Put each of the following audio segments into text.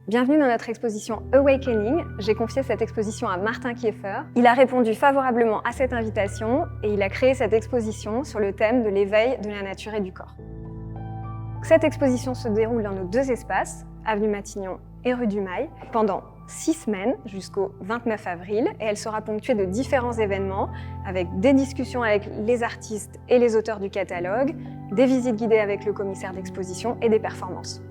Bienvenue dans notre exposition Awakening. J'ai confié cette exposition à Martin Kieffer. Il a répondu favorablement à cette invitation et il a créé cette exposition sur le thème de l'éveil de la nature et du corps. Cette exposition se déroule dans nos deux espaces, Avenue Matignon et rue du Mail, pendant 6 semaines jusqu'au 29 avril et elle sera ponctuée de différents événements avec des discussions avec les artistes et les auteurs du catalogue, des visites guidées avec le commissaire d'exposition et des performances.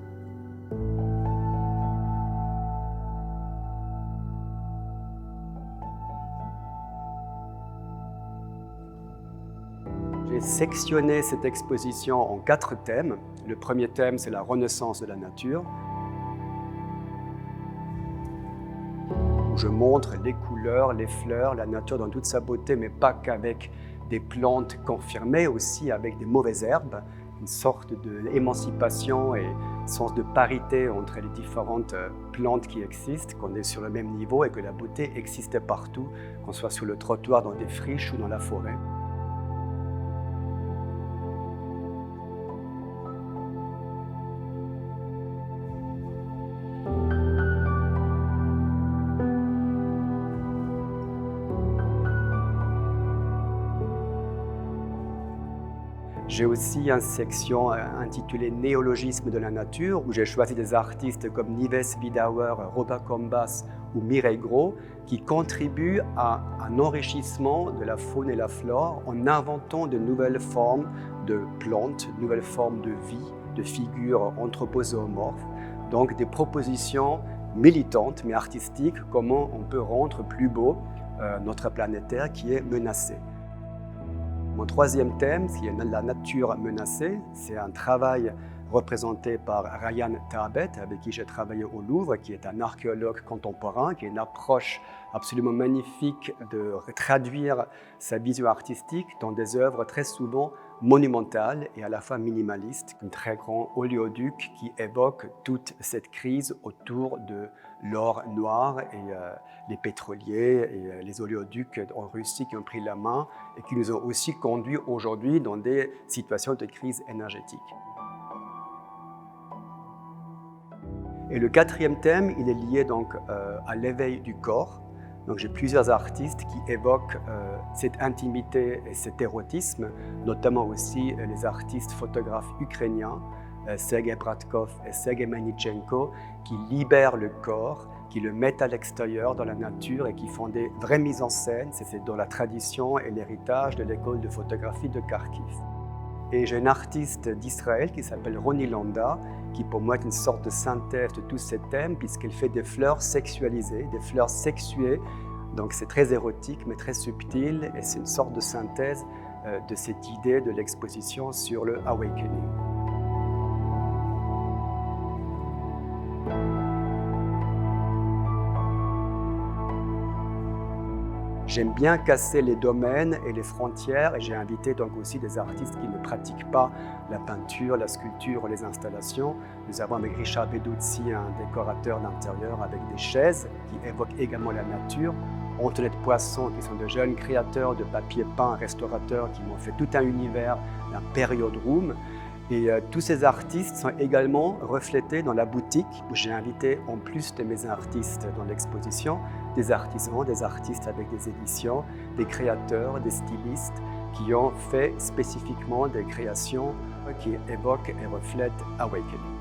J'ai sectionné cette exposition en 4 thèmes. Le premier thème, c'est la renaissance de la nature, où je montre les couleurs, les fleurs, la nature dans toute sa beauté, mais pas qu'avec des plantes confirmées, aussi avec des mauvaises herbes, une sorte d'émancipation et sens de parité entre les différentes plantes qui existent, qu'on est sur le même niveau et que la beauté existe partout, qu'on soit sur le trottoir, dans des friches ou dans la forêt. J'ai aussi une section intitulée Néologisme de la nature, où j'ai choisi des artistes comme Nives Vidauer, Robert Combas ou Mireille Gros, qui contribuent à un enrichissement de la faune et la flore en inventant de nouvelles formes de plantes, de nouvelles formes de vie, de figures anthropozoomorphes. Donc des propositions militantes mais artistiques, comment on peut rendre plus beau notre planète Terre qui est menacée. Mon troisième thème, qui est la nature menacée, c'est un travail représenté par Ryan Thabet, avec qui j'ai travaillé au Louvre, qui est un archéologue contemporain, qui a une approche absolument magnifique de traduire sa vision artistique dans des œuvres très souvent monumentales et à la fois minimalistes. Un très grand oléoduc qui évoque toute cette crise autour de l'or noir et les pétroliers et les oléoducs en Russie qui ont pris la main et qui nous ont aussi conduits aujourd'hui dans des situations de crise énergétique. Et le quatrième thème, il est lié donc à l'éveil du corps. Donc j'ai plusieurs artistes qui évoquent cette intimité et cet érotisme, notamment aussi les artistes photographes ukrainiens, Sergei Bratkov et Sergei Manichenko, qui libèrent le corps, qui le mettent à l'extérieur dans la nature et qui font des vraies mises en scène. C'est dans la tradition et l'héritage de l'école de photographie de Kharkiv. Et j'ai une artiste d'Israël qui s'appelle Roni Landa, qui pour moi est une sorte de synthèse de tous ces thèmes, puisqu'elle fait des fleurs sexualisées, des fleurs sexuées. Donc c'est très érotique, mais très subtil, et c'est une sorte de synthèse de cette idée de l'exposition sur le Awakening. J'aime bien casser les domaines et les frontières et j'ai invité donc aussi des artistes qui ne pratiquent pas la peinture, la sculpture ou les installations. Nous avons avec Richard Beduzzi un décorateur d'intérieur avec des chaises qui évoquent également la nature. Antoinette Poisson qui sont de jeunes créateurs de papier peint, restaurateurs qui m'ont fait tout un univers, un period room. Et tous ces artistes sont également reflétés dans la boutique où j'ai invité, en plus de mes artistes dans l'exposition, des artisans, des artistes avec des éditions, des créateurs, des stylistes qui ont fait spécifiquement des créations qui évoquent et reflètent Awakening.